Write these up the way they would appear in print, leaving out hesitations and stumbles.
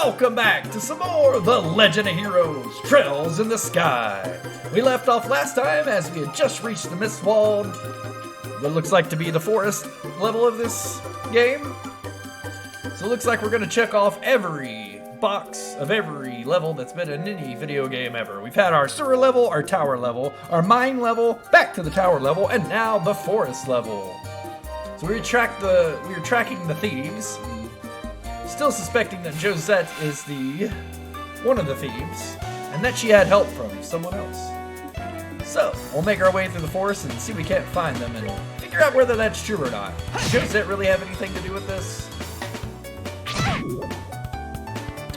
Welcome back to some more The Legend of Heroes, Trails in the Sky. We left off last time as we had just reached the Mistwald, what looks like to be the forest level of this game. So it looks like we're going to check off every box of every level that's been in any video game ever. We've had our sewer level, our tower level, our mine level, back to the tower level, and now the forest level. So we were tracking the thieves, still suspecting that Josette is one of the thieves, and that she had help from someone else. So we'll make our way through the forest and see if we can't find them and figure out whether that's true or not. Does Josette really have anything to do with this?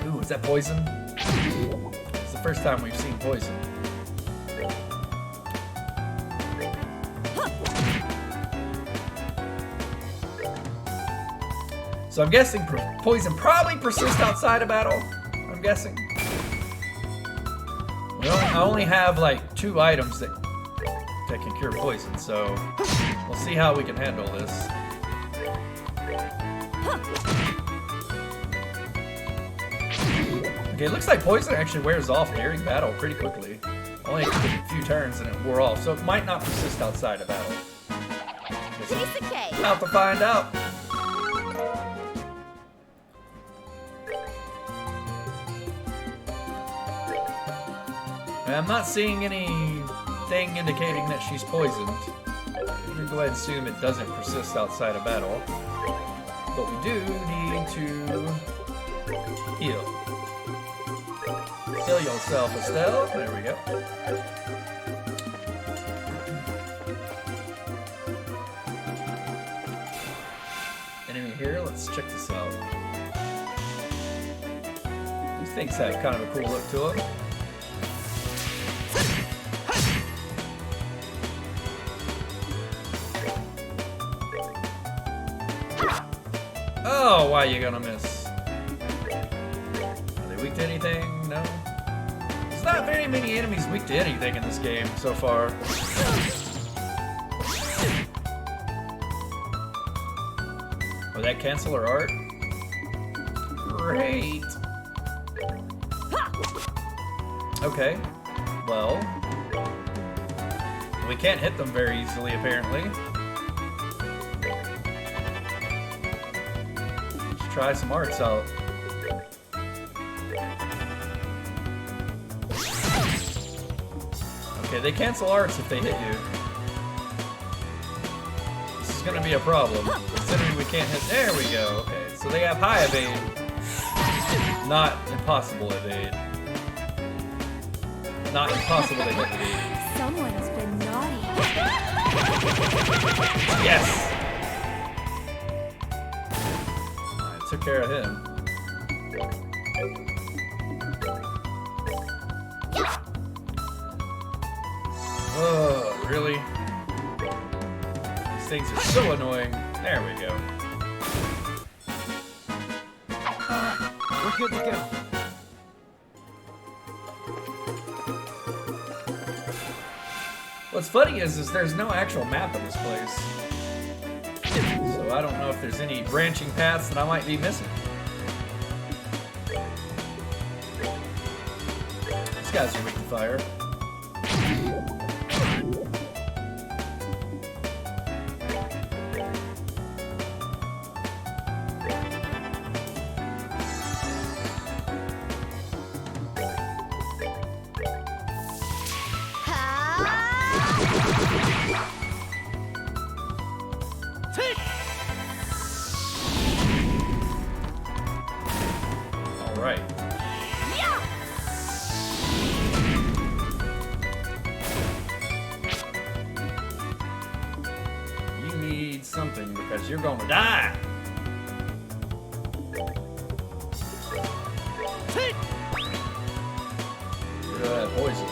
Ooh, is that poison? It's the first time we've seen poison. So I'm guessing poison probably persists outside of battle. I'm guessing. I only have like 2 items that can cure poison, so we'll see how we can handle this. Okay, it looks like poison actually wears off during battle pretty quickly. Only a few turns and it wore off, so it might not persist outside of battle. About to find out. I'm not seeing anything indicating that she's poisoned. I'm gonna go ahead and assume it doesn't persist outside of battle. But we do need to heal. Heal yourself, Estelle. There we go. Enemy here, let's check this out. These things have kind of a cool look to them. Oh, why are you gonna miss? Are they weak to anything? No? There's not very many enemies weak to anything in this game so far. Oh, that cancel her art? Great! Okay. Well, we can't hit them very easily, apparently. Try some arts out. Okay, they cancel arts if they hit you. This is gonna be a problem, considering we can't hit. There we go. Okay, so they have high evade, not impossible evade. Not impossible to hit evade. Someone's been naughty. Yes! Took care of him. Oh, really? These things are so annoying. There we go. We're good to go. What's funny is there's no actual map of this place. So I don't know if there's any branching paths that I might be missing. These guys are weak to fire. Alright. You need something because you're gonna die. Look at that poison.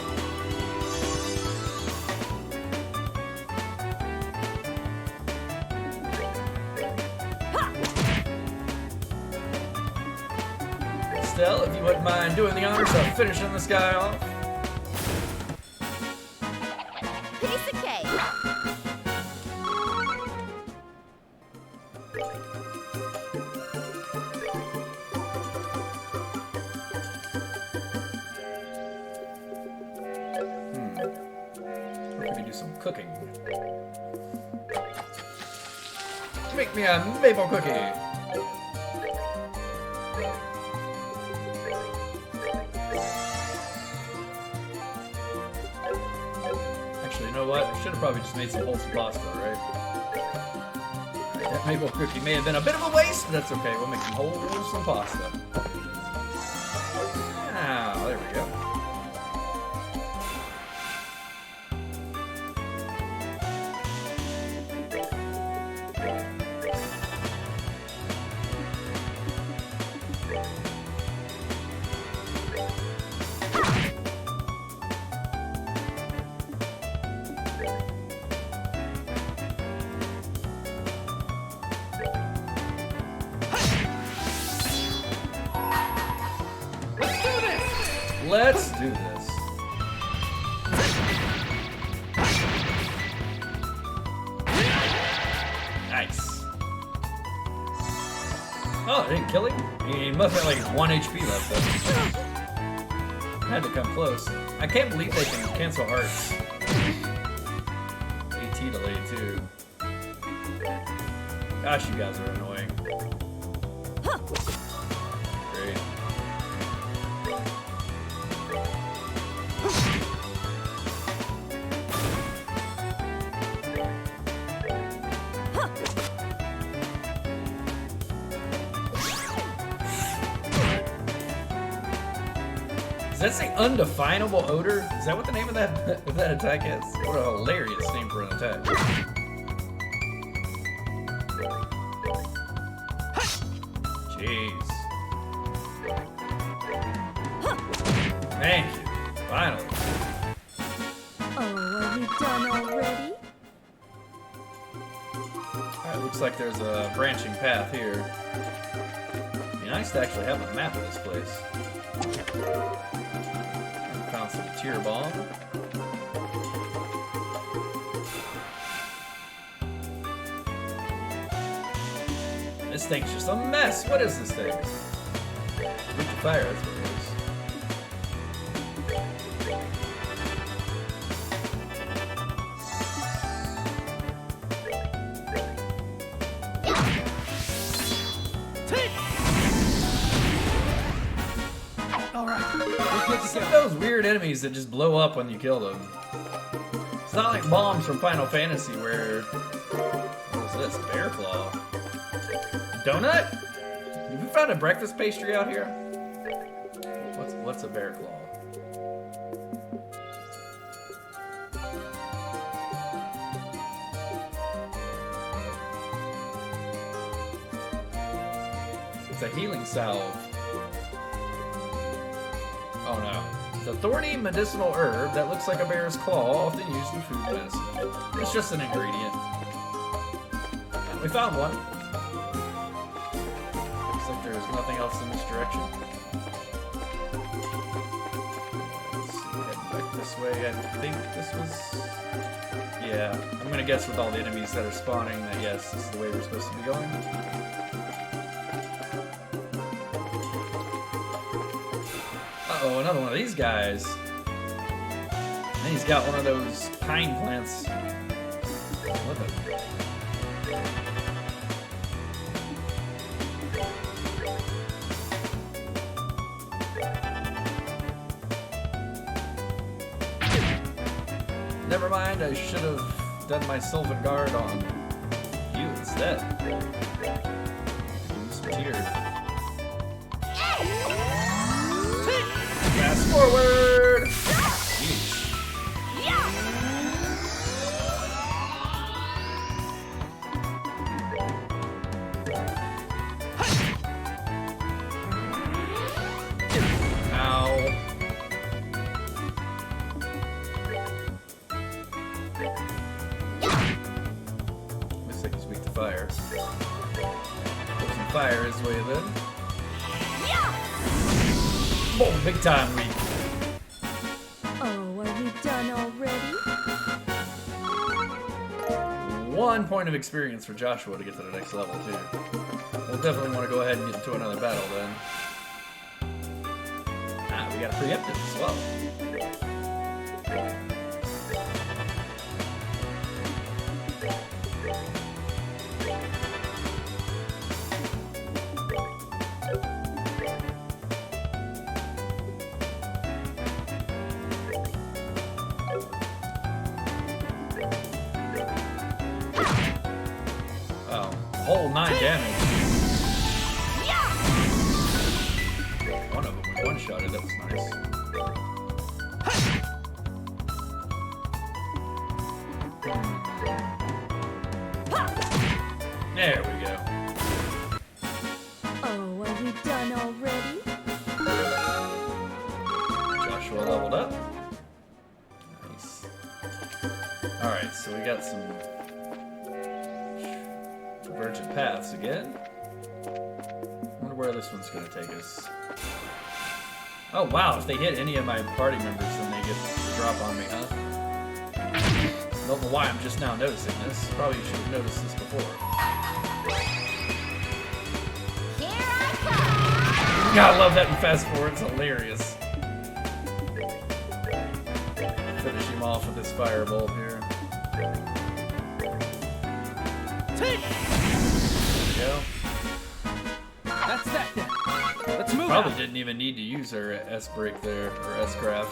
Estelle, if you wouldn't mind doing the honors of finishing this guy off. Piece of cake. cooking. Make me a maple cookie. Actually, you know what? I should have probably just made some wholesome pasta, right? Alright, that maple cookie may have been a bit of a waste, but that's okay. We'll make some wholesome pasta. Ah, there we go. Let's do this. Nice. Oh, it didn't kill him? He must have like 1 HP left though. Had to come close. I can't believe they can cancel hearts. AT delay too. Gosh, you guys are annoying. Great. Does that say undefinable odor? Is that what the name of that attack is? What a hilarious name for an attack. Jeez. Thank you. Finally. Oh, are we done already? Alright, looks like there's a branching path here. It'd be nice to actually have a map of this place. Found some tier bomb. This thing's just a mess. What is this thing? Root the fire, that's what it is. Some of those weird enemies that just blow up when you kill them. It's not like bombs from Final Fantasy where... What is this? Bear claw. Donut? Have we found a breakfast pastry out here? What's a bear claw? It's a healing salve. Oh no. It's a thorny medicinal herb that looks like a bear's claw, often used in food medicine. It's just an ingredient. And we found one. Looks like there's nothing else in this direction. Let's see, heading back this way. I think this was... Yeah, I'm gonna guess with all the enemies that are spawning that yes, this is the way we're supposed to be going. Uh-oh, another one of these guys. And he's got one of those pine plants. What the... Never mind, I should have done my Sylvan Guard on you instead. Use some tears. Fast forward! Yeesh. Ow. Looks like he's weak to fire. Put some fire his way then. Boom, big time weak. Oh, are we done already? 1 point of experience for Joshua to get to the next level, too. We'll definitely want to go ahead and get into another battle, then. Ah, we got a preemptive as well. whole 9 damage. One of them was one-shotted, that was nice. There we go. Oh, are we done already? Joshua leveled up. Nice. Alright, so we got some divergent paths again. Wonder where this one's gonna take us. Oh wow, if they hit any of my party members, then they get to drop on me, huh? I don't know why I'm just now noticing this. Probably should have noticed this before. God, I love that in Fast Forward, it's hilarious. Finish him off with this firebolt here. There we go. That's that then. Let's move Probably out. didn't even need to use her S-break there, or S-craft.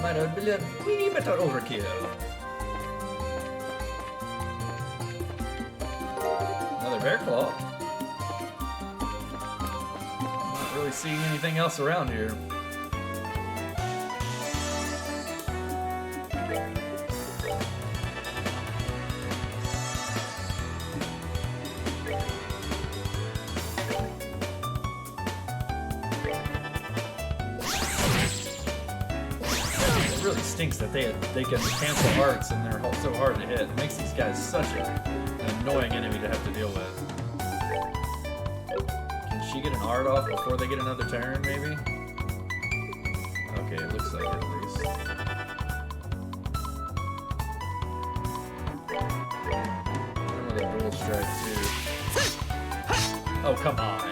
Might have been a wee bit of overkill. Another bear claw. Not really seeing anything else around here. It really stinks that they can cancel arts and they're so hard to hit. It makes these guys such an annoying enemy to have to deal with. Can she get an art off before they get another turn, maybe? Okay, it looks like it at least. And with a dual strike too. Oh, come on.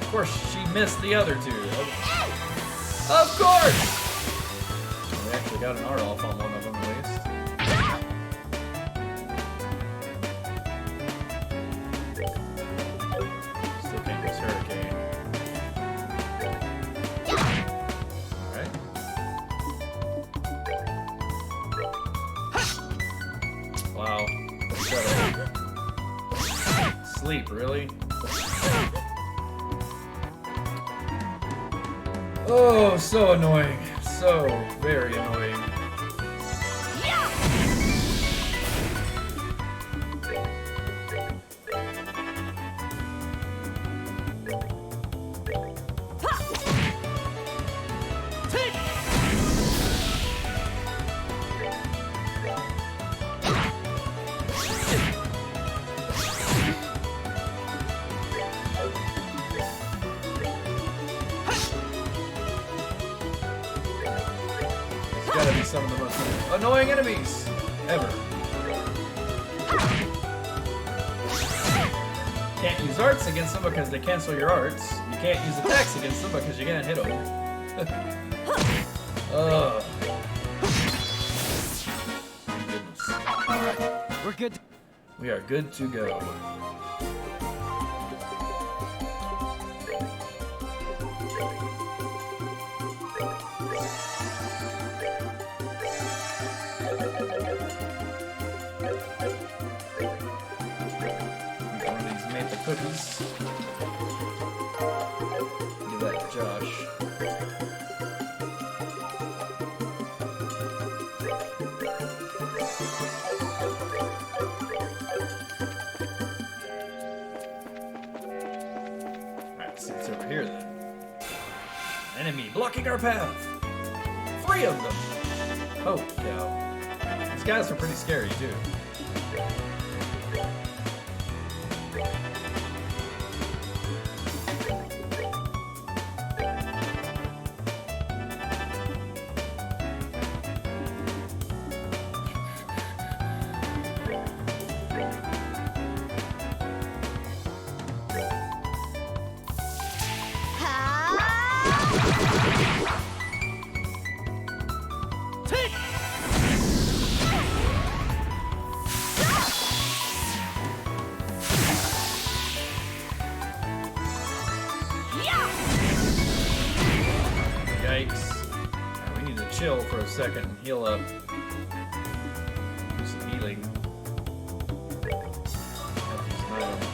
Of course, she missed the other two. Of course! Well, we actually got an art off on one of them at least. Still can't use Hurricane. Alright. Wow. Sleep, really? Oh, so annoying. So very annoying. Gotta be some of the most annoying enemies ever. Can't use arts against them because they cancel your arts. You can't use attacks against them because you can't hit them. Ugh. Goodness. Alright, we're good. We are good to go. One of these maple cookies. Give that to Josh. Alright, see what's over here then. Enemy blocking our path. 3 of them. Holy cow. These guys are pretty scary too. Yikes. Alright, we need to chill for a second and heal up. Do some healing. Have these items.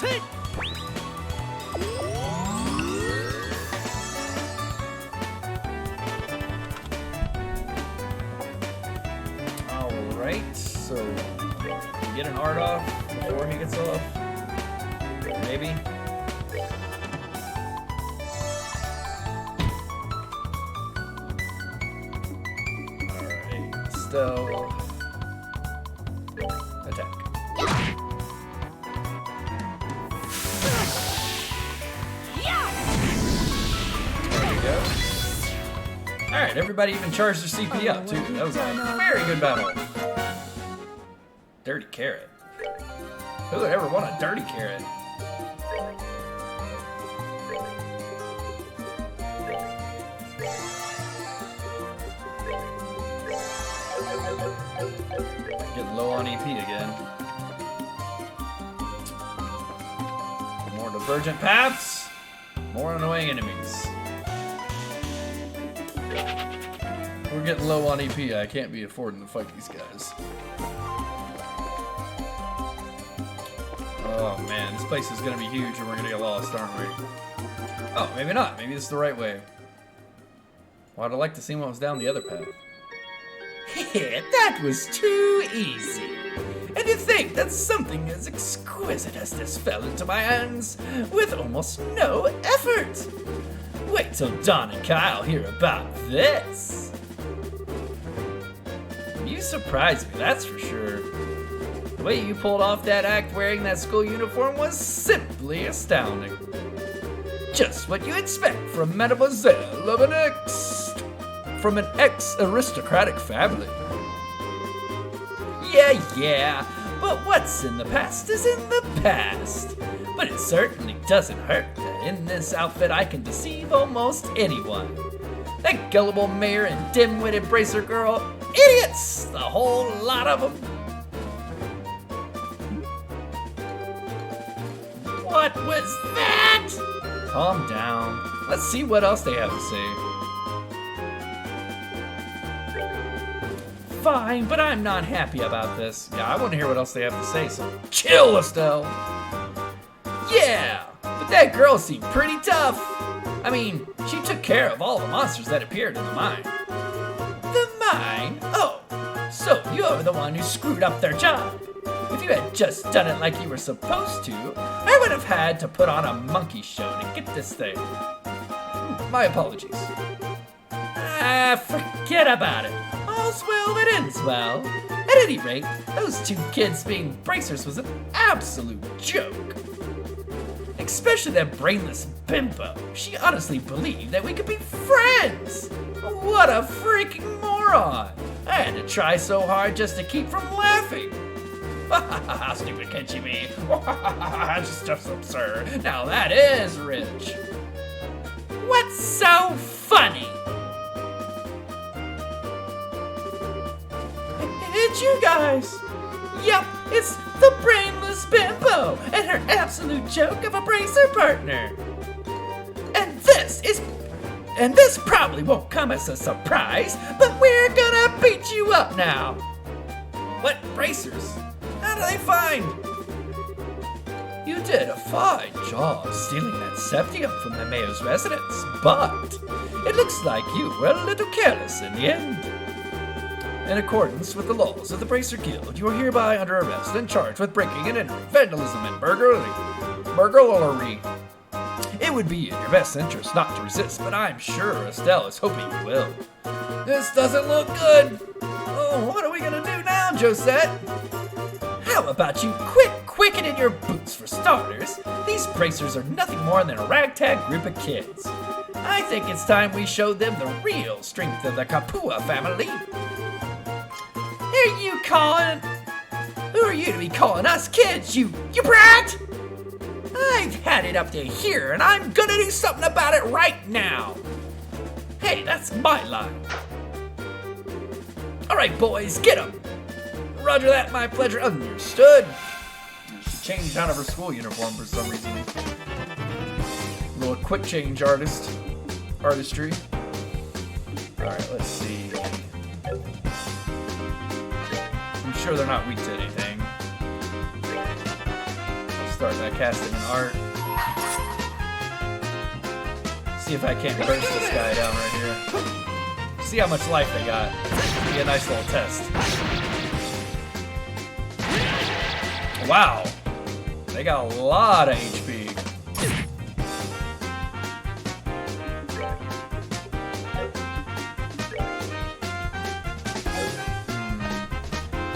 Take. Alright, so get an art off before he gets off. Maybe. Alright, Estelle. Attack. There you go. Alright, everybody even charged their CP up too. That was a very good battle. Dirty carrot. Who would ever want a dirty carrot? Getting low on EP again. More divergent paths, more annoying enemies. We're getting low on EP. I can't be affording to fight these guys. Oh man, this place is gonna be huge and we're gonna get lost, aren't we? Oh, maybe not. Maybe this is the right way. Well, I'd like to see what was down the other path. That was too easy. And to think that something as exquisite as this fell into my hands with almost no effort. Wait till Don and Kyle hear about this. You surprised me, that's for sure. The way you pulled off that act wearing that school uniform was simply astounding. Just what you expect from Mademoiselle of an ex-aristocratic family. Yeah, but what's in the past is in the past. But it certainly doesn't hurt that in this outfit I can deceive almost anyone. That gullible mayor and dim-witted bracer girl, idiots, the whole lot of them. What was that? Calm down. Let's see what else they have to say. Fine, but I'm not happy about this. Yeah, I want to hear what else they have to say, so chill, Estelle. Yeah, but that girl seemed pretty tough. I mean, she took care of all the monsters that appeared in the mine. The mine? Oh, so you're the one who screwed up their job. If you had just done it like you were supposed to, I would have had to put on a monkey show to get this thing. My apologies. Forget about it. All's well that ends well. At any rate, those two kids being bracers was an absolute joke. Especially that brainless bimbo. She honestly believed that we could be friends. What a freaking moron. I had to try so hard just to keep from laughing. How stupid can she be? Just absurd. Now that is rich. What's so funny? It's you guys. Yep, it's the brainless bimbo and her absolute joke of a bracer partner. And this probably won't come as a surprise, but we're gonna beat you up now. What bracers? How do they find? You did a fine job stealing that septium from the mayor's residence, but it looks like you were a little careless in the end. In accordance with the laws of the Bracer Guild, you are hereby under arrest and charged with breaking and entering, vandalism, and burglary. It would be in your best interest not to resist, but I'm sure Estelle is hoping you will. This doesn't look good. Oh, what are we gonna do now, Josette? How about you quit quickening your boots for starters? These bracers are nothing more than a ragtag group of kids. I think it's time we showed them the real strength of the Kapua family. Who are you to be calling us kids, you brat? I've had it up to here, and I'm gonna do something about it right now. Hey, that's my line. All right, boys, get 'em. Roger that, my pleasure. Understood. She changed out of her school uniform for some reason. A little quick change artist. artistry. Alright, let's see. I'm sure they're not weak to anything. I'll start by casting an art. See if I can't burst this guy down right here. See how much life they got. Be a nice little test. Wow. They got a lot of HP.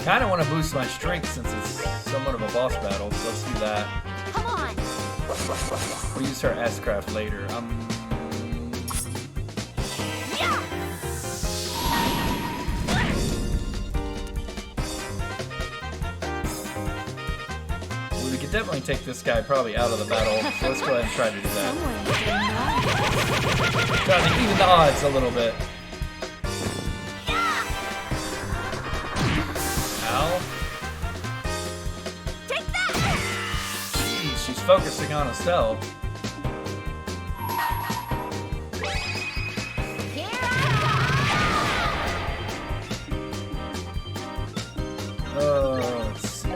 Kind of want to boost my strength since it's somewhat of a boss battle, so let's do that. Come on. We'll use her S-Craft later. Yeah. We could definitely take this guy probably out of the battle, so let's go ahead and try to do that. Try to even the odds a little bit. Ow. Take that. Jeez, she's focusing on herself. Here Let's see.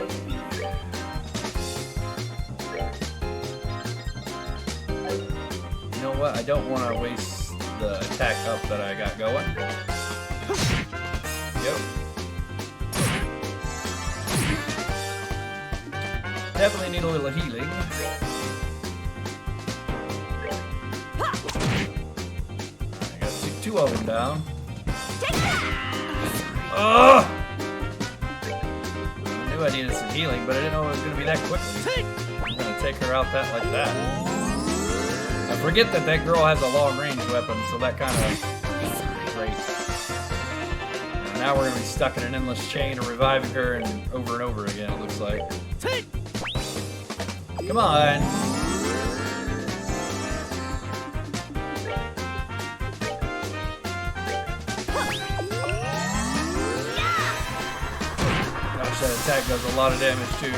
You know what? I don't want to waste the attack up that I got going. Yep. Definitely need a little healing. I got two of them down. Ugh! I knew I needed some healing, but I didn't know it was going to be that quickly. I'm going to take her out like that. I forget that that girl has a long-range weapon, so that kind of great. Now we're going to be stuck in an endless chain of reviving her and over again, it looks like. Come on! Gosh, that attack does a lot of damage too.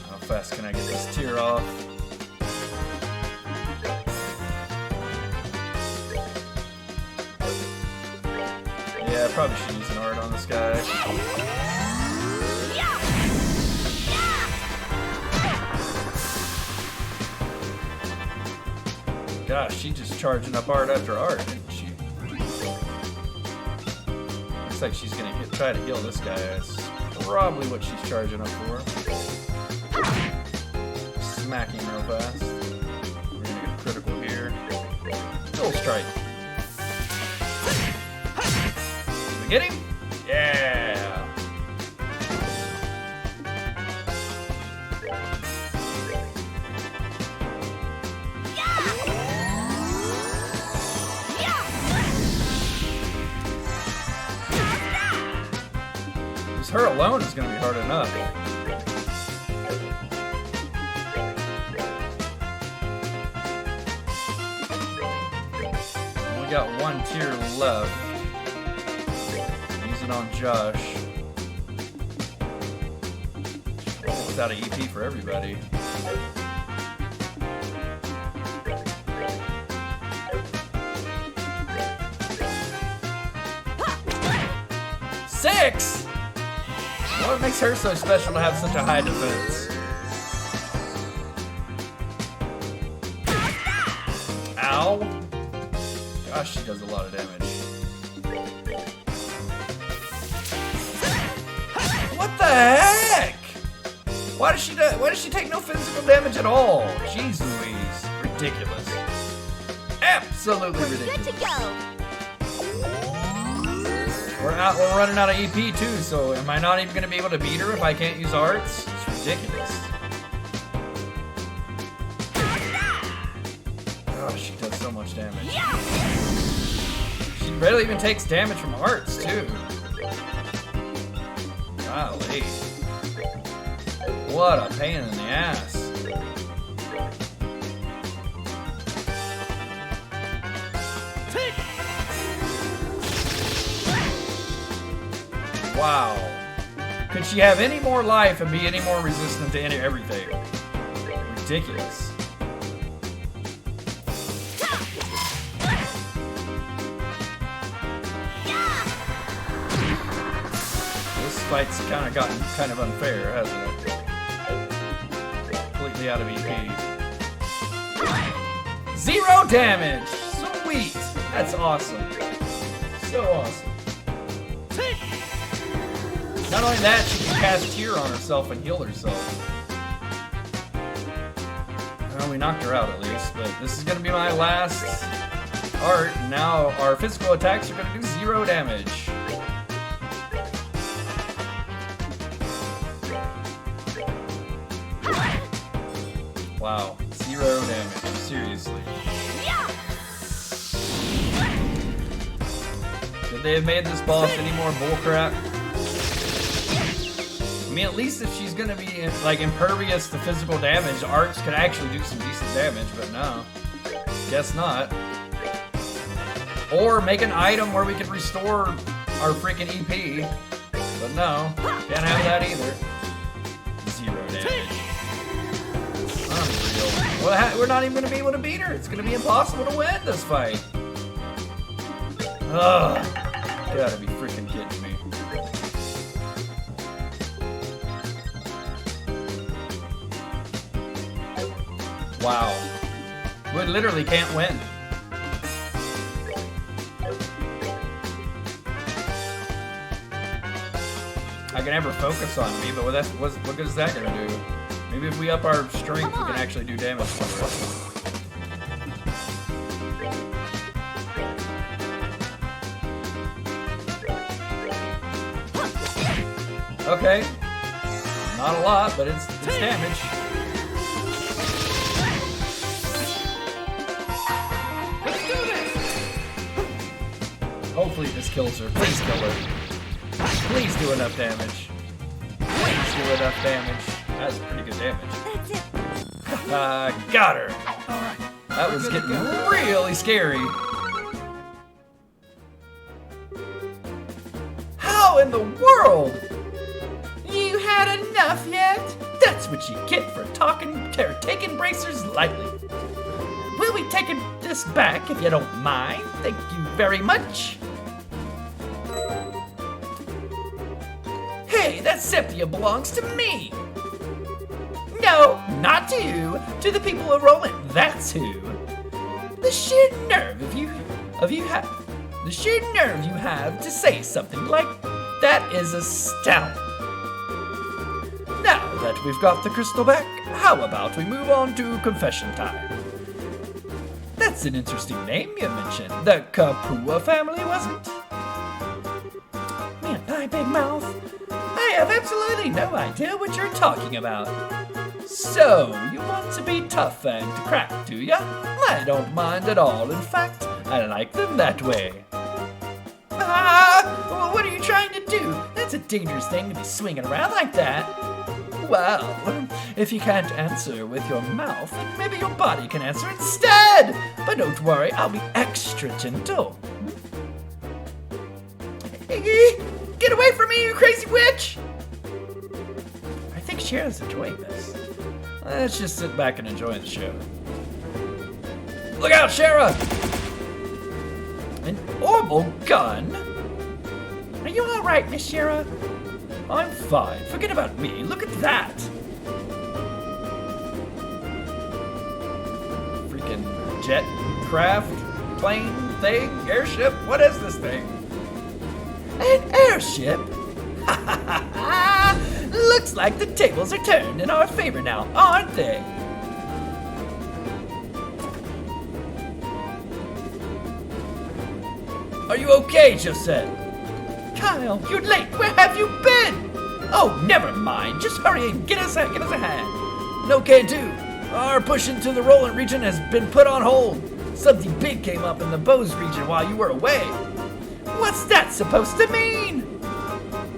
How fast can I get this tier off? Yeah, I probably should use an art on this guy. Gosh, she's just charging up art after art, isn't she? Looks like she's gonna try to heal this guy. That's probably what she's charging up for. Smack him real fast. We're gonna get critical here. Dual strike. Did we get him? Yeah! Just her alone is gonna be hard enough. We got one tier left. Use it on Josh. Without an EP for everybody. Six! What makes her so special to have such a high defense? Ow! Gosh, she does a lot of damage. What the heck? Why does she take no physical damage at all? Jeez Louise. Ridiculous. Absolutely ridiculous. Good to go. We're running out of EP too, so am I not even going to be able to beat her if I can't use arts? It's ridiculous. Oh, she does so much damage. She barely even takes damage from arts too. Golly. What a pain in the ass. Wow. Could she have any more life and be any more resistant to everything? Ridiculous. This fight's kind of gotten kind of unfair, hasn't it? Completely out of EP. 0 damage! Sweet! That's awesome. So awesome. Not only that, she can cast Tear on herself and heal herself. Well, we knocked her out at least, but this is going to be my last art. Now our physical attacks are going to do 0 damage. Wow, 0 damage, seriously. Could they have made this boss any more bullcrap? I mean, at least if she's gonna be like impervious to physical damage, arts could actually do some decent damage, but no. Guess not. Or make an item where we can restore our freaking EP. But no, can't have that either. 0 damage. Unreal. Well, we're not even gonna be able to beat her. It's gonna be impossible to win this fight. Ugh. Gotta be freaking kidding me. Wow. We literally can't win. I can never focus on me, but what good is that gonna do? Maybe if we up our strength, we can actually do damage to her. Okay. Not a lot, but it's damage. Hopefully this kills her. Please kill her. Please do enough damage. Please do enough damage. That's pretty good damage. That's it. Got her. Alright. That was getting really scary. How in the world? You had enough yet? That's what you get for taking bracers lightly. We'll be taking this back if you don't mind. Thank you very much. Hey, that Sepia belongs to me. No, not to you. To the people of Roland. That's who. The sheer nerve you have to say something like that is astounding. Now that we've got the crystal back, how about we move on to confession time? That's an interesting name you mentioned. The Kapua family, wasn't it? Man, my big mouth. I have absolutely no idea what you're talking about. So, you want to be tough and crack, do ya? I don't mind at all. In fact, I like them that way. Well, what are you trying to do? That's a dangerous thing to be swinging around like that. Well, if you can't answer with your mouth, maybe your body can answer instead. But don't worry, I'll be extra gentle. Get away from me, you crazy witch! I think Shara's enjoying this. Let's just sit back and enjoy the show. Look out, Shara! An orbital gun? Are you alright, Miss Shara? I'm fine. Forget about me. Look at that! Freaking jet, craft, plane, thing, airship? What is this thing? An airship? Looks like the tables are turned in our favor now, aren't they? Are you okay, Josette? Kyle, you're late. Where have you been? Oh, never mind. Just hurry and get us a hand. No can do. Our push into the Roland region has been put on hold. Something big came up in the Bose region while you were away. What's that supposed to mean?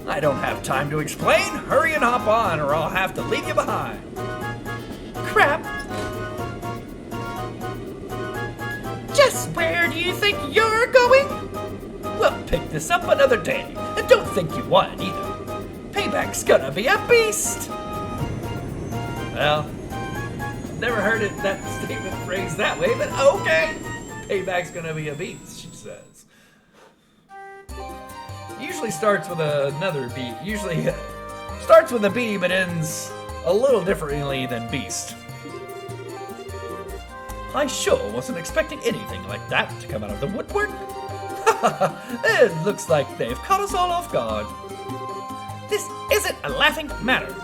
I don't have time to explain. Hurry and hop on or I'll have to leave you behind. Crap. Just where do you think you're going? Well, pick this up another day, and don't think you won either. Payback's gonna be a beast! Well, never heard that statement phrased that way, but okay. Payback's gonna be a beast, she says. Usually starts with another B. Usually starts with a B, but ends a little differently than beast. I sure wasn't expecting anything like that to come out of the woodwork. It looks like they've caught us all off guard. This isn't a laughing matter.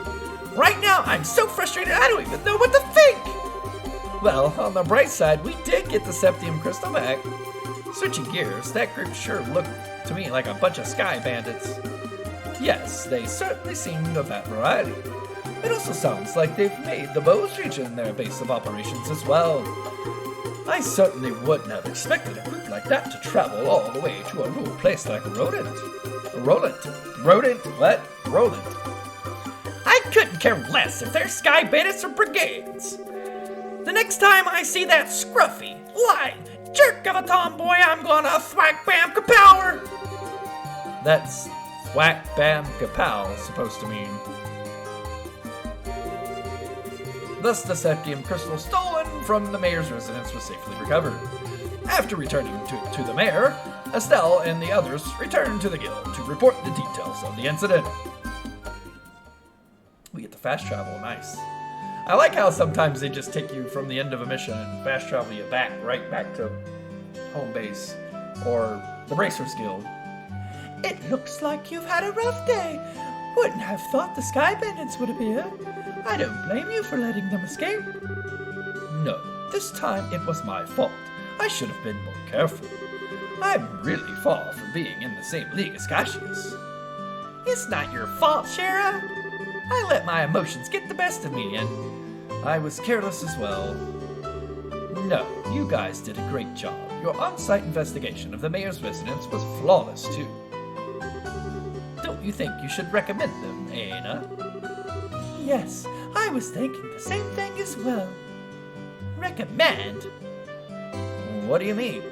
Right now, I'm so frustrated I don't even know what to think. Well, on the bright side, we did get the Septium Crystal back. Switching gears, that group sure looked to me like a bunch of sky bandits. Yes, they certainly seemed of that variety. It also sounds like they've made the Bose region their base of operations as well. I certainly wouldn't have expected a group like that to travel all the way to a rural place like Rodent. Rodent? What? Rodent. I couldn't care less if they're sky bandits or brigades. The next time I see that scruffy, lying, jerk of a tomboy, I'm gonna thwack bam kapow. That's thwack bam kapow supposed to mean. Thus, the Septium Crystal stolen from the mayor's residence was safely recovered. After returning to the mayor, Estelle and the others returned to the guild to report the details of the incident. We get the fast travel, nice. I like how sometimes they just take you from the end of a mission and fast travel you right back to home base or the Bracers Guild. It looks like you've had a rough day. Wouldn't have thought the Sky Bandits would appear. I don't blame you for letting them escape. No, this time it was my fault. I should have been more careful. I'm really far from being in the same league as Cassius. It's not your fault, Shara. I let my emotions get the best of me, and I was careless as well. No, you guys did a great job. Your on-site investigation of the mayor's residence was flawless, too. Don't you think you should recommend them, Aina? Yes, I was thinking the same thing as well. Recommend? What do you mean?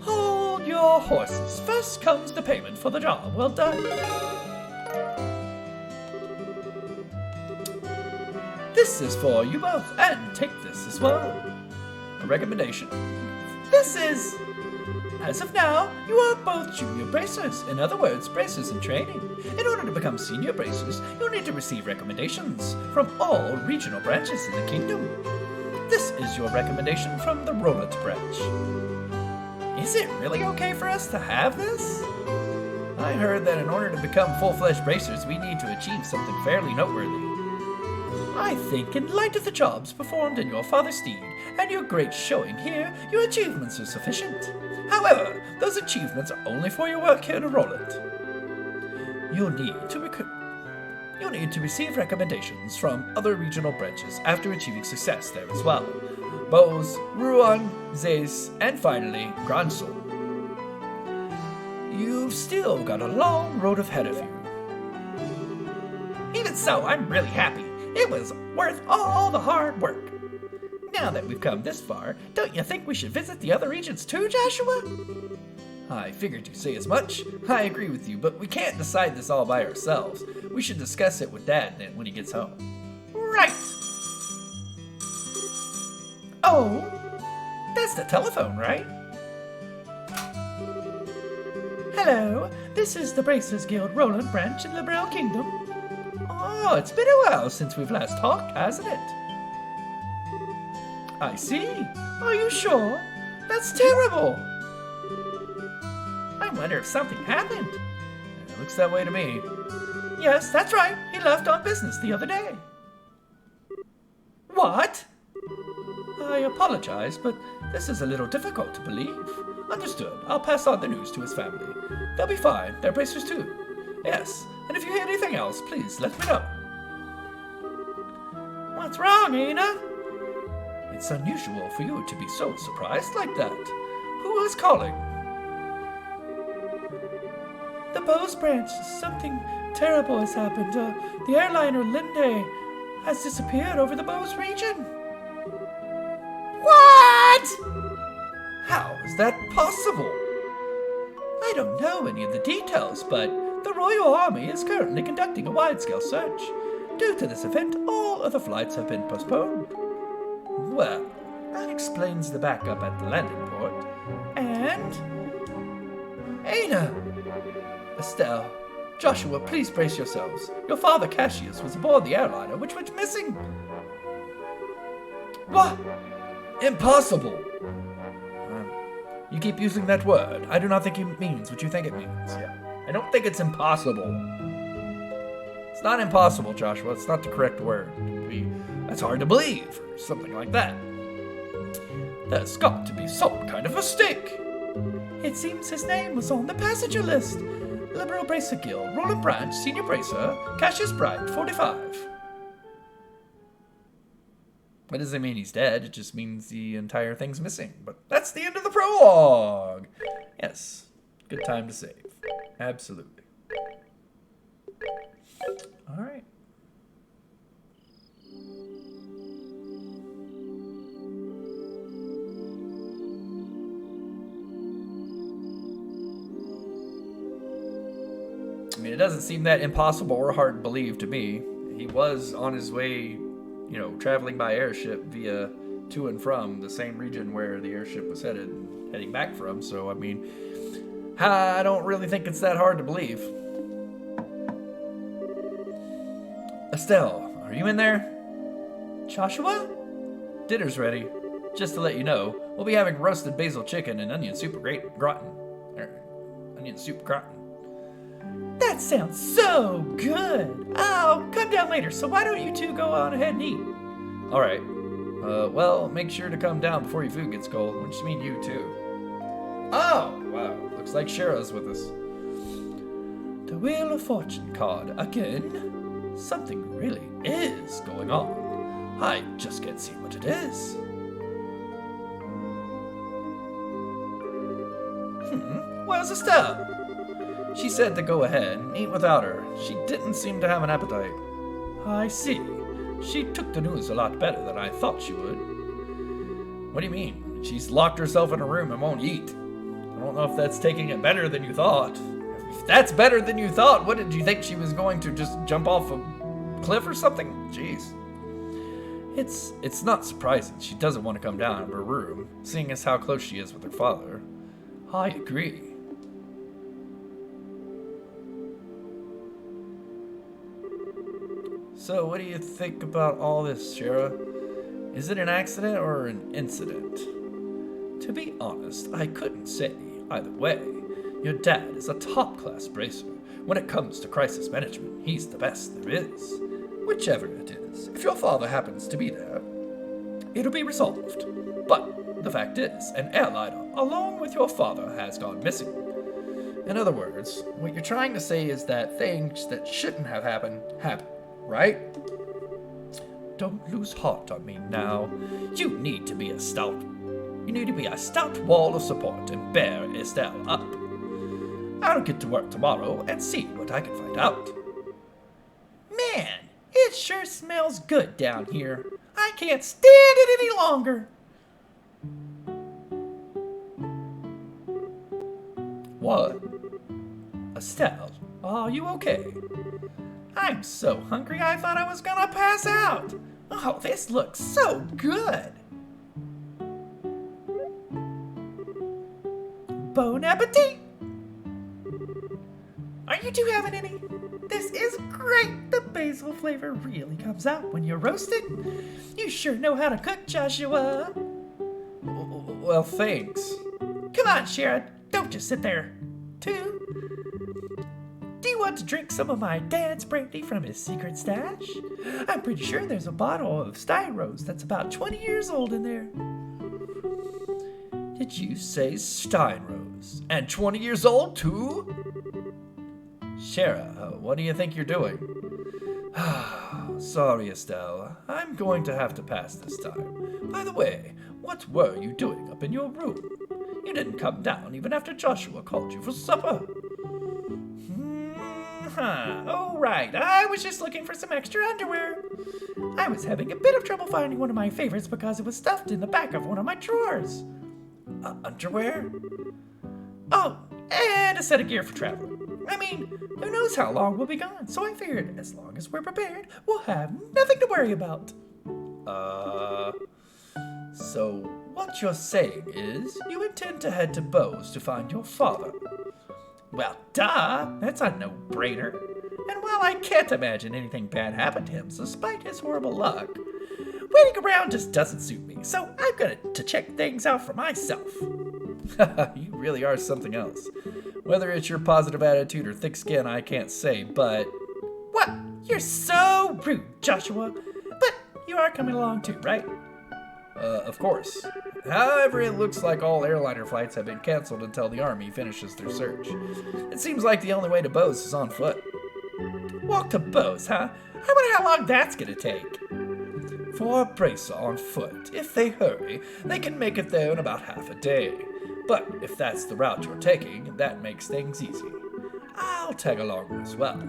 Hold your horses. First comes the payment for the job well done. This is for you both, and take this as well. A recommendation. This is... As of now, you are both junior bracers. In other words, bracers in training. In order to become senior bracers, you'll need to receive recommendations from all regional branches in the kingdom. This is your recommendation from the Roland branch. Is it really okay for us to have this? I heard that in order to become full-fledged bracers, we need to achieve something fairly noteworthy. I think in light of the jobs performed in your father's steed and your great showing here, your achievements are sufficient. However, those achievements are only for your work here in Roland. You'll need to receive recommendations from other regional branches after achieving success there as well. Bose, Ruan, Zeus, and finally, Gransul. You've still got a long road ahead of you. Even so, I'm really happy. It was worth all the hard work. Now that we've come this far, don't you think we should visit the other regions too, Joshua? I figured you'd say as much. I agree with you, but we can't decide this all by ourselves. We should discuss it with Dad when he gets home. Right! Oh, that's the telephone, right? Hello, this is the Bracers Guild Roland branch in the Liberale Kingdom. Oh, it's been a while since we've last talked, hasn't it? I see. Are you sure? That's terrible. I wonder if something happened. It looks that way to me. Yes, that's right. He left on business the other day. What? I apologize, but this is a little difficult to believe. Understood. I'll pass on the news to his family. They'll be fine. They're bracers too. Yes, and if you hear anything else, please let me know. What's wrong, Aina? It's unusual for you to be so surprised like that. Who is calling? The Bose branch. Something terrible has happened. The airliner Linde has disappeared over the Bose region. What? How is that possible? I don't know any of the details, but the Royal Army is currently conducting a wide-scale search. Due to this event, all other flights have been postponed. Well, that explains the backup at the landing port. And... Ada! Estelle, Joshua, please brace yourselves. Your father, Cassius, was aboard the airliner which went missing. What? Impossible! You keep using that word. I do not think it means what you think it means. Yeah. I don't think it's impossible. It's not impossible, Joshua. It's not the correct word. That's hard to believe, or something like that. There's got to be some kind of mistake. It seems his name was on the passenger list. Liberal Bracer Guild, Roland Branch, Senior Bracer, Cassius Bright, 45. What does it mean he's dead? It just means the entire thing's missing. But that's the end of the prologue. Yes, good time to save. Absolutely. All right. I mean, it doesn't seem that impossible or hard to believe to me. He was on his way, traveling by airship via to and from the same region where the airship was heading back from. So, I mean, I don't really think it's that hard to believe. Estelle, are you in there? Joshua? Dinner's ready. Just to let you know, we'll be having roasted basil chicken and onion soup gratin. Onion soup gratin. That sounds so good. I'll come down later, so why don't you two go on ahead and eat? All right. Well, make sure to come down before your food gets cold, which means you too. Oh, wow. Looks like Shara's with us. The Wheel of Fortune card again. Something really is going on. I just can't see what it is. Where's Estelle? She said to go ahead and eat without her. She didn't seem to have an appetite. I see. She took the news a lot better than I thought she would. What do you mean? She's locked herself in a room and won't eat. I don't know if that's taking it better than you thought. If that's better than you thought, what did you think she was going to just jump off a cliff or something? Jeez. It's not surprising she doesn't want to come down to her room, seeing as how close she is with her father. I agree. So, what do you think about all this, Shara? Is it an accident or an incident? To be honest, I couldn't say either way. Your dad is a top-class bracer. When it comes to crisis management, he's the best there is. Whichever it is, if your father happens to be there, it'll be resolved. But the fact is, an airliner, along with your father, has gone missing. In other words, what you're trying to say is that things that shouldn't have happened, happened. Right? Don't lose heart on me now. You need to be a stout wall of support and bear Estelle up. I'll get to work tomorrow and see what I can find out. Man, it sure smells good down here. I can't stand it any longer. What? Estelle, are you okay? I'm so hungry I thought I was gonna pass out. Oh, this looks so good. Bon appetit. Are you two having any? This is great. The basil flavor really comes out when you roast it. You sure know how to cook, Joshua. Well, thanks. Come on, Shara. Don't just sit there. Too. Do you want to drink some of my dad's brandy from his secret stash? I'm pretty sure there's a bottle of Steinrose that's about 20 years old in there. Did you say Steinrose? And 20 years old, too? Shara, what do you think you're doing? Sorry, Estelle. I'm going to have to pass this time. By the way, what were you doing up in your room? You didn't come down even after Joshua called you for supper. Oh, right. I was just looking for some extra underwear. I was having a bit of trouble finding one of my favorites because it was stuffed in the back of one of my drawers. Underwear? Oh, and a set of gear for traveling. I mean, who knows how long we'll be gone, so I figured as long as we're prepared, we'll have nothing to worry about. So what you're saying is you intend to head to Bose to find your father? Well, duh, that's a no-brainer. And while I can't imagine anything bad happened to him despite his horrible luck, waiting around just doesn't suit me, so I'm going to check things out for myself. You really are something else. Whether it's your positive attitude or thick skin, I can't say, but... What? You're so rude, Joshua. But you are coming along too, right? Of course. However, it looks like all airliner flights have been canceled until the Army finishes their search. It seems like the only way to Bose is on foot. Walk to Bose, huh? I wonder how long that's gonna take. For a bracer on foot, if they hurry, they can make it there in about half a day. But if that's the route you're taking, that makes things easy. I'll tag along as well.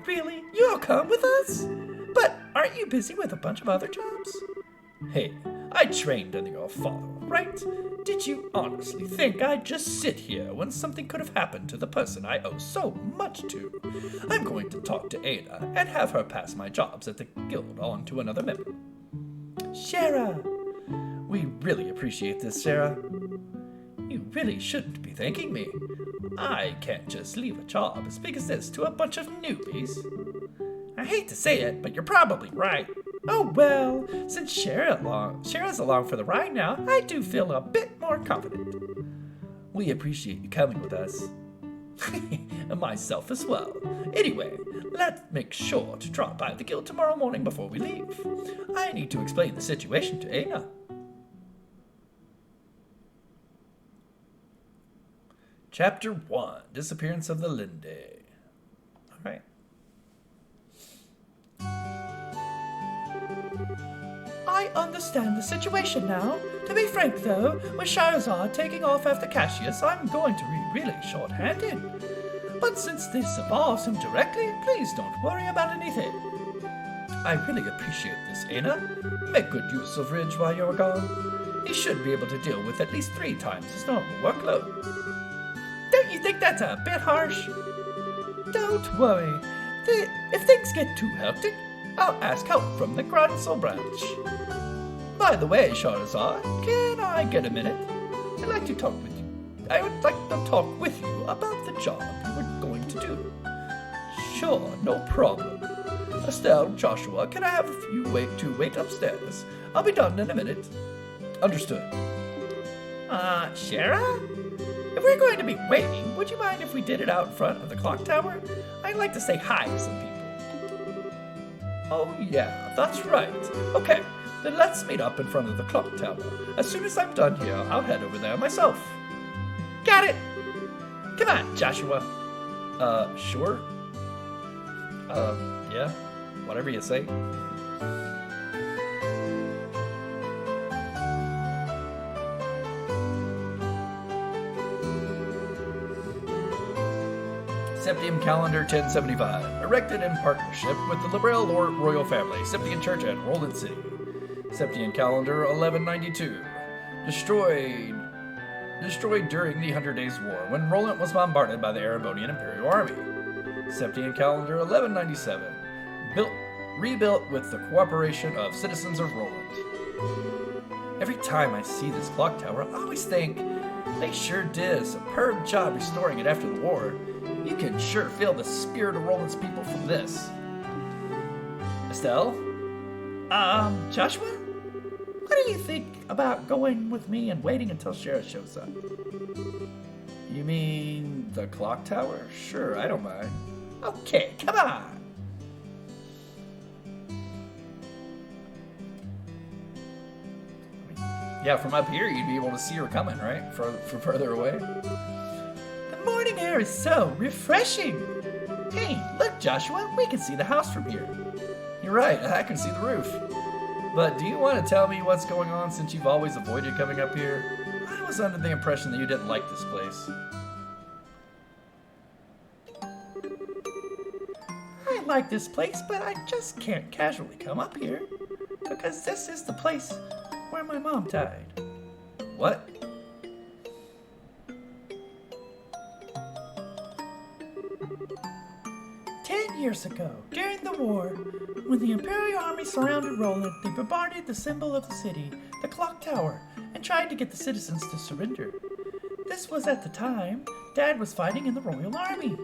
Really? You'll come with us? But aren't you busy with a bunch of other jobs? Hey, I trained under your father, right? Did you honestly think I'd just sit here when something could have happened to the person I owe so much to? I'm going to talk to Ada and have her pass my jobs at the guild on to another member. Shara! We really appreciate this, Shara. You really shouldn't be thanking me. I can't just leave a job as big as this to a bunch of newbies. I hate to say it, but you're probably right. Oh well, since Shara's along for the ride now, I do feel a bit more confident. We appreciate you coming with us. And myself as well. Anyway, let's make sure to drop by the guild tomorrow morning before we leave. I need to explain the situation to Aina. Chapter 1, Disappearance of the Linde. Alright. I understand the situation now. To be frank, though, with Shahrazad taking off after Cassius, I'm going to be really short-handed. But since this involves him directly, please don't worry about anything. I really appreciate this, Aina. Make good use of Ridge while you're gone. He should be able to deal with at least 3 times his normal workload. Don't you think that's a bit harsh? Don't worry. If things get too hectic, I'll ask help from the Gransel branch. By the way, Shahrazad, can I get a minute? I'd like to talk with you. I would like to talk with you about the job you were going to do. Sure, no problem. Estelle, Joshua, can I have you wait upstairs? I'll be done in a minute. Understood. Shara? If we're going to be waiting, would you mind if we did it out in front of the clock tower? I'd like to say hi to some people. Oh yeah, that's right. Okay, then let's meet up in front of the clock tower. As soon as I'm done here, I'll head over there myself. Got it! Come on, Joshua. Sure? Yeah, whatever you say. Septium Calendar 1075, erected in partnership with the Librel royal family, Septian Church at Roland City. Septian Calendar 1192, destroyed during the 100 Days War when Roland was bombarded by the Erebonian Imperial Army. Septian Calendar 1197, rebuilt with the cooperation of citizens of Roland. Every time I see this clock tower, I always think they sure did a superb job restoring it after the war. You can sure feel the spirit of Roland's people from this. Estelle? Joshua? What do you think about going with me and waiting until Shara shows up? You mean the clock tower? Sure, I don't mind. Okay, come on! Yeah, from up here you'd be able to see her coming, right? From further away. The morning air is so refreshing. Hey, look, Joshua, we can see the house from here. You're right, I can see the roof. But do you want to tell me what's going on since you've always avoided coming up here? I was under the impression that you didn't like this place. I like this place, but I just can't casually come up here. Because this is the place where my mom died. What? years ago, during the war, when the Imperial Army surrounded Roland, they bombarded the symbol of the city, the clock tower, and tried to get the citizens to surrender. This was at the time Dad was fighting in the Royal Army.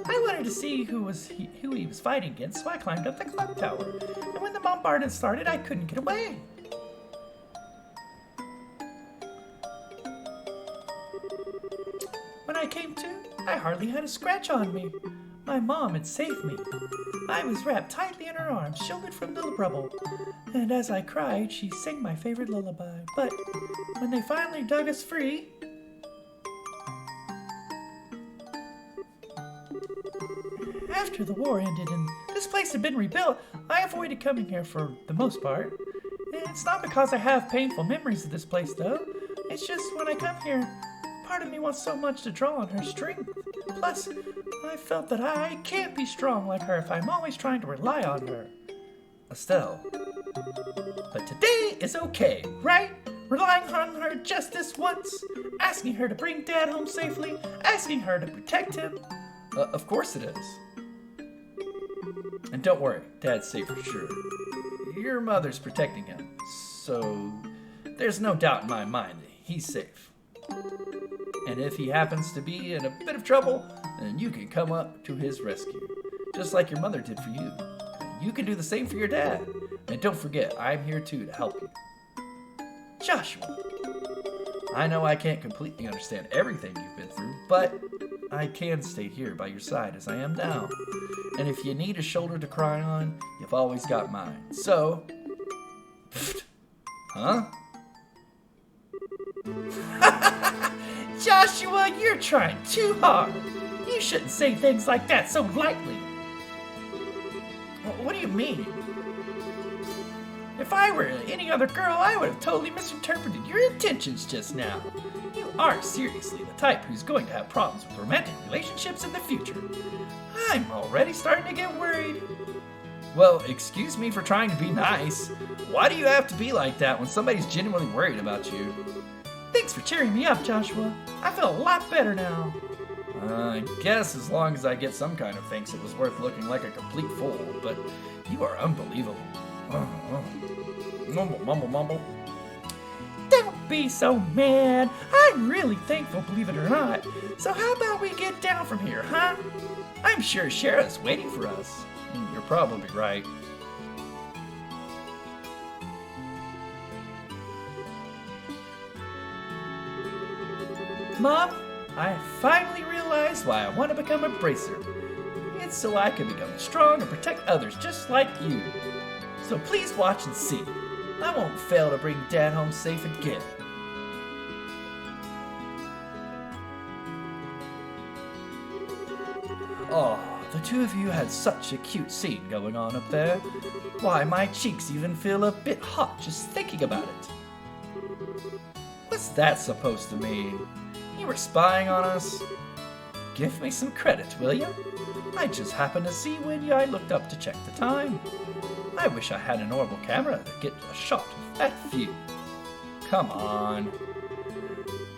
I wanted to see who he was fighting against, so I climbed up the clock tower. And when the bombardment started, I couldn't get away. When I came to, I hardly had a scratch on me. My mom had saved me. I was wrapped tightly in her arms, shielded from the rubble. And as I cried, she sang my favorite lullaby. But when they finally dug us free, after the war ended and this place had been rebuilt, I avoided coming here for the most part. It's not because I have painful memories of this place, though. It's just when I come here, part of me wants so much to draw on her strength. Plus, I felt that I can't be strong like her if I'm always trying to rely on her. Estelle. But today is okay, right? Relying on her just this once, asking her to bring Dad home safely, asking her to protect him. Of course it is. And don't worry, Dad's safe for sure. Your mother's protecting him, so there's no doubt in my mind that he's safe. And if he happens to be in a bit of trouble, then you can come up to his rescue, just like your mother did for you. You can do the same for your dad. And don't forget, I'm here too to help you. Joshua. I know I can't completely understand everything you've been through, but I can stay here by your side as I am now. And if you need a shoulder to cry on, you've always got mine. So, huh? Joshua, you're trying too hard. You shouldn't say things like that so lightly. What do you mean? If I were any other girl, I would have totally misinterpreted your intentions just now. You aren't seriously the type who's going to have problems with romantic relationships in the future. I'm already starting to get worried. Well, excuse me for trying to be nice. Why do you have to be like that when somebody's genuinely worried about you? Thanks for cheering me up, Joshua. I feel a lot better now. I guess as long as I get some kind of thanks, it was worth looking like a complete fool, but you are unbelievable. Mumble, mumble, mumble. Don't be so mad. I'm really thankful, believe it or not. So how about we get down from here, huh? I'm sure Shara's waiting for us. You're probably right. Mom, I finally realized why I want to become a bracer. It's so I can become strong and protect others just like you. So please watch and see. I won't fail to bring Dad home safe again. Oh, the two of you had such a cute scene going on up there. Why, my cheeks even feel a bit hot just thinking about it. What's that supposed to mean? You were spying on us? Give me some credit, will you? I just happened to see when I looked up to check the time. I wish I had a normal camera to get a shot of that view. Come on.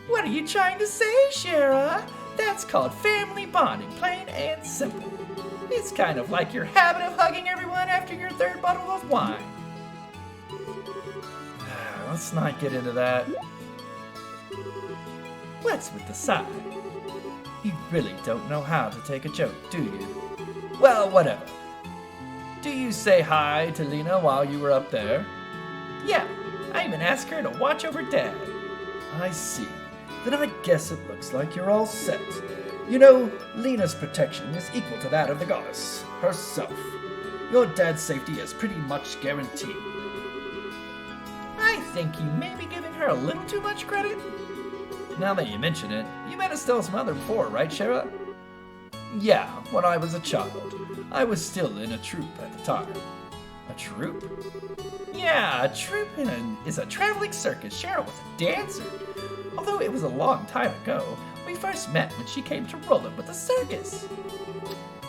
What are you trying to say, Shara? That's called family bonding, plain and simple. It's kind of like your habit of hugging everyone after your third bottle of wine. Let's not get into that. What's with the sigh? You really don't know how to take a joke, do you? Well, whatever. Do you say hi to Lena while you were up there? Yeah, I even asked her to watch over Dad. I see. Then I guess it looks like you're all set. You know, Lena's protection is equal to that of the goddess herself. Your dad's safety is pretty much guaranteed. I think you may be giving her a little too much credit. Now that you mention it, you met Estelle's mother before, right, Shara? Yeah, when I was a child. I was still in a troupe at the time. A troupe? Yeah, a troupe is a traveling circus. Shara was a dancer. Although it was a long time ago, we first met when she came to Roland with the circus.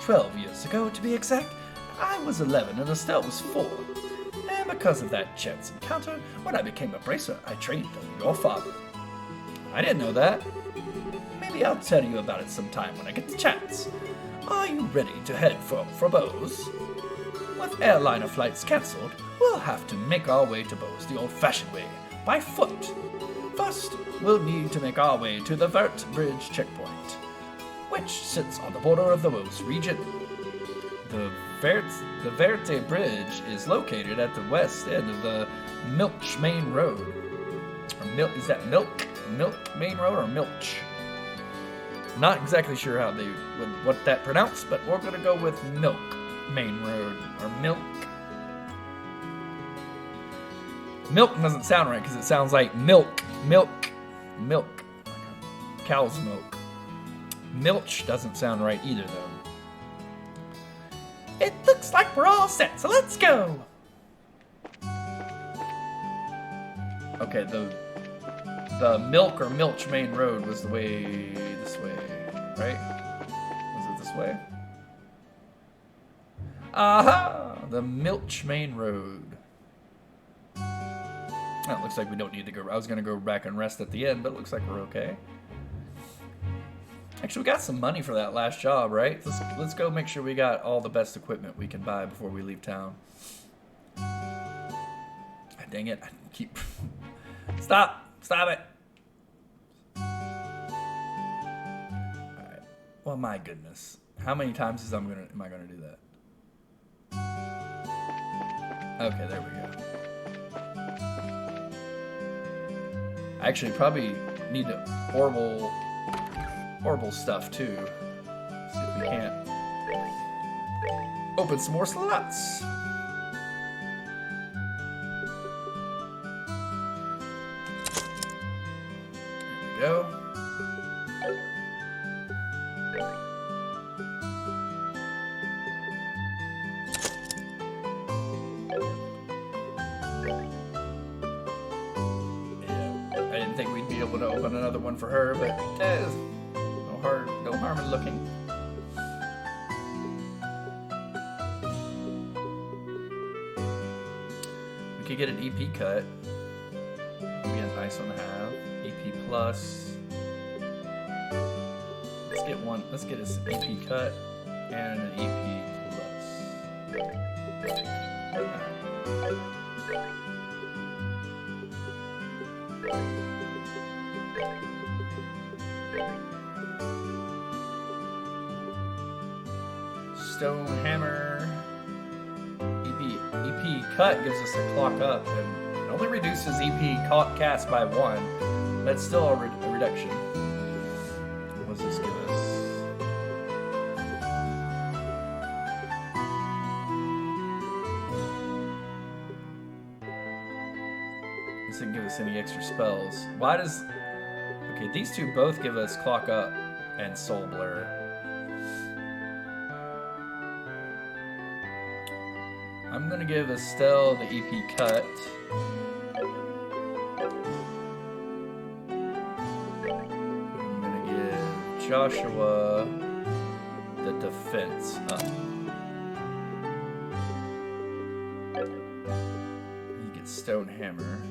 12 years ago, to be exact. I was 11 and Estelle was 4. And because of that chance encounter, when I became a bracer, I trained under your father. I didn't know that. Maybe I'll tell you about it sometime when I get the chance. Are you ready to head for Bose? With airliner flights cancelled, we'll have to make our way to Bose the old-fashioned way, by foot. First, we'll need to make our way to the Vert Bridge checkpoint, which sits on the border of the Bose region. The Verte Bridge is located at the west end of the Milch Main Road. Is that Milk Main Road or Milch? Not exactly sure how they what that pronounced, but we're gonna go with Milk Main Road or Milk. Milk doesn't sound right because it sounds like milk, cow's milk. Milch doesn't sound right either though. It looks like we're all set, so let's go. Okay, the Milk or Milch Main Road was the way this way, right? Was it this way? Aha! The Milch Main Road. Oh, it looks like we don't need to go. I was gonna go back and rest at the end, but it looks like we're okay. Actually, we got some money for that last job, right? Let's go make sure we got all the best equipment we can buy before we leave town. Dang it! I keep stop it. All right. Well, my goodness, how many times am I gonna do that? Okay, there we go. I actually probably need to orbital stuff too. See if we can't open some more slots. There we go. I didn't think we'd be able to open another one for her, but no harm in looking. We could get an EP cut. Would be a nice one to have. EP plus. Let's get one. Let's get an EP cut and an EP plus. Stone Hammer. EP cut gives us a clock up and it only reduces EP cast by 1. That's still a reduction. What does this give us? This didn't give us any extra spells. Why does... Okay, these two both give us clock up and soul blur. I'm gonna give Estelle the EP cut. I'm gonna give Joshua the defense up. He gets Stone Hammer.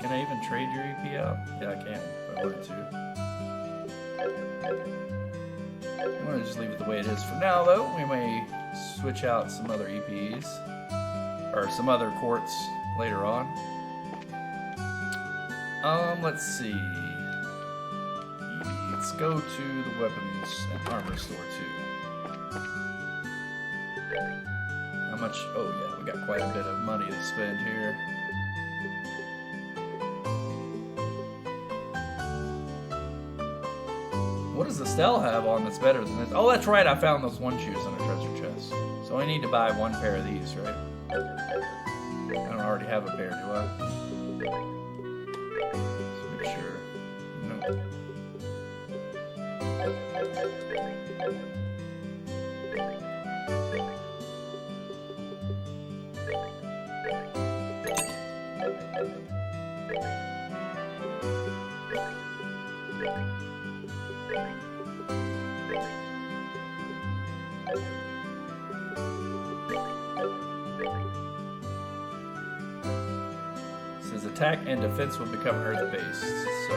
Can I even trade your EP out? Yeah, I can if I wanted to. I'm gonna just leave it the way it is for now, though. We may switch out some other EPs or some other quartz later on. Let's see. Let's go to the weapons and armor store too. How much? Oh yeah, we got quite a bit of money to spend here. What does Estelle have on that's better than this? Oh, that's right, I found those one shoes on a treasure chest. So I need to buy one pair of these, right? I don't already have a pair, do I? Let's make sure. No. It says attack and defense will become earth-based. So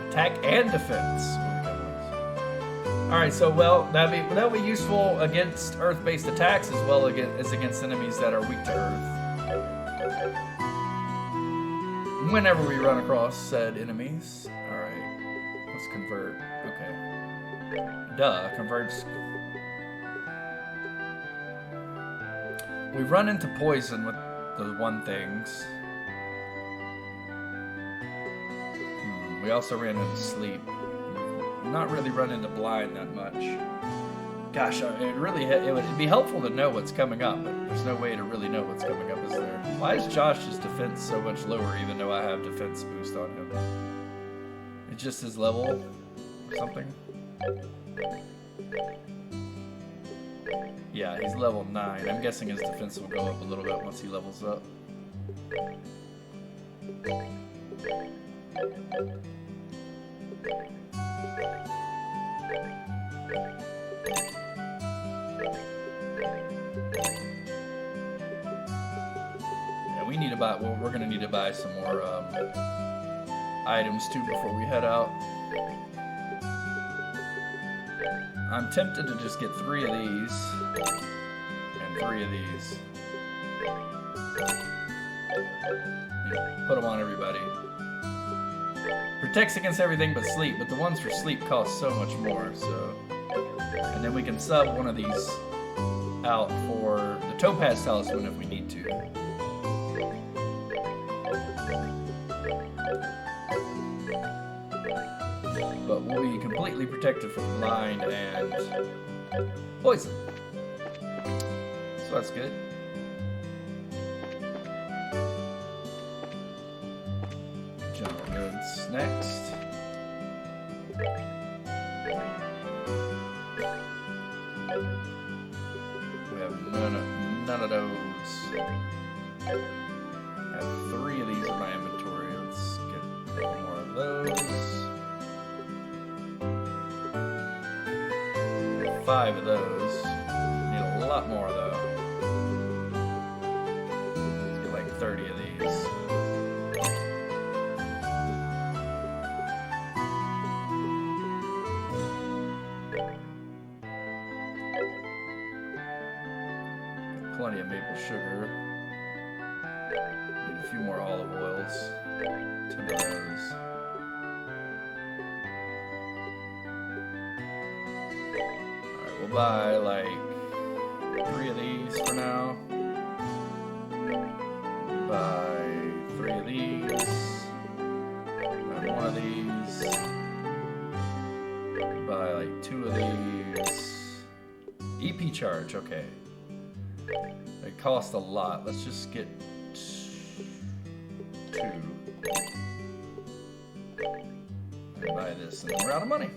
attack and defense will become earth. All right, so well that'll be useful against earth-based attacks as well as against enemies that are weak to earth. Whenever we run across said enemies. All right, let's convert. Okay. Duh, converts. We've run into poison with the one things. We also ran into sleep. Not really run into blind that much. Gosh, it'd be helpful to know what's coming up, but there's no way to really know what's coming up, is there? Why is Josh's defense so much lower even though I have defense boost on him? It's just his level or something? Yeah, he's level 9. I'm guessing his defense will go up a little bit once he levels up. Yeah, we need to buy, well, we're gonna need to buy some more items too before we head out. I'm tempted to just get 3 of these and 3 of these. Yeah, put them on everybody. Protects against everything but sleep, but the ones for sleep cost so much more, so. And then we can sub one of these out for the Topaz Talisman if we need to. But we'll be completely protected from blind and poison. So that's good. General goods next. We have none of those. I have 3 of these in my inventory. Let's get more of those. 5 of those. Need a lot more though. Let's get like 30 of these. Got plenty of maple sugar. Need a few more olive oils. 10 of those. We'll buy like 3 of these for now. Buy 3 of these. Buy 1 of these. Buy like 2 of these. EP charge, okay. They cost a lot. Let's just get 2. And buy this, and then we're out of money.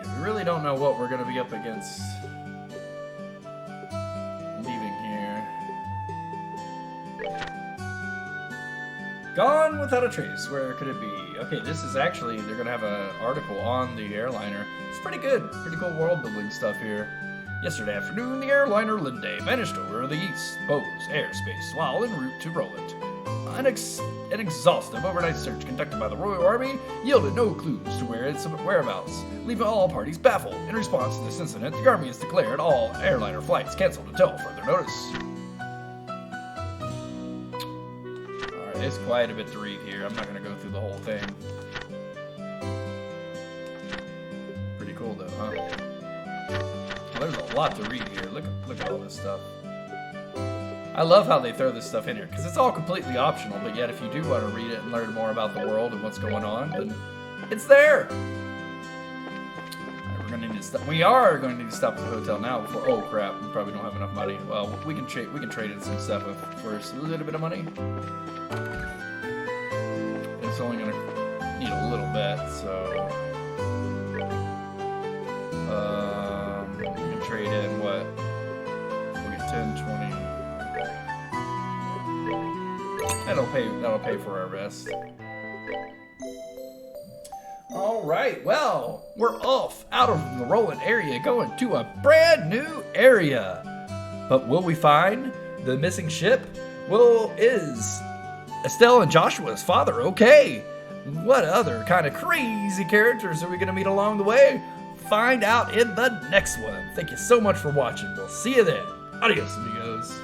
We really don't know what we're going to be up against leaving here. Gone without a trace. Where could it be? Okay, this is actually, they're going to have an article on the airliner. It's pretty good. Pretty cool world building stuff here. Yesterday afternoon, the airliner Linde vanished over the East Bose airspace while en route to Roland. An exhaustive overnight search conducted by the Royal Army yielded no clues to its whereabouts, leaving all parties baffled. In response to this incident, the Army has declared all airliner flights canceled until further notice. Alright, it's quite a bit to read here. I'm not going to go through the whole thing. Pretty cool though, huh? There's a lot to read here. Look at all this stuff. I love how they throw this stuff in here, because it's all completely optional, but yet if you do want to read it and learn more about the world and what's going on, then it's there! Alright, we're gonna need to stop. We are going to need to stop at the hotel now before. Oh crap, we probably don't have enough money. Well, we can trade in some stuff for a little bit of money. It's only gonna need a little bit, so. We can trade in what? We'll get 10, 20. That'll pay for our rest. All right, well, we're off out of the Roland area, going to a brand new area. But will we find the missing ship? Well, is Estelle and Joshua's father okay? What other kind of crazy characters are we going to meet along the way? Find out in the next one. Thank you so much for watching. We'll see you then. Adios, amigos.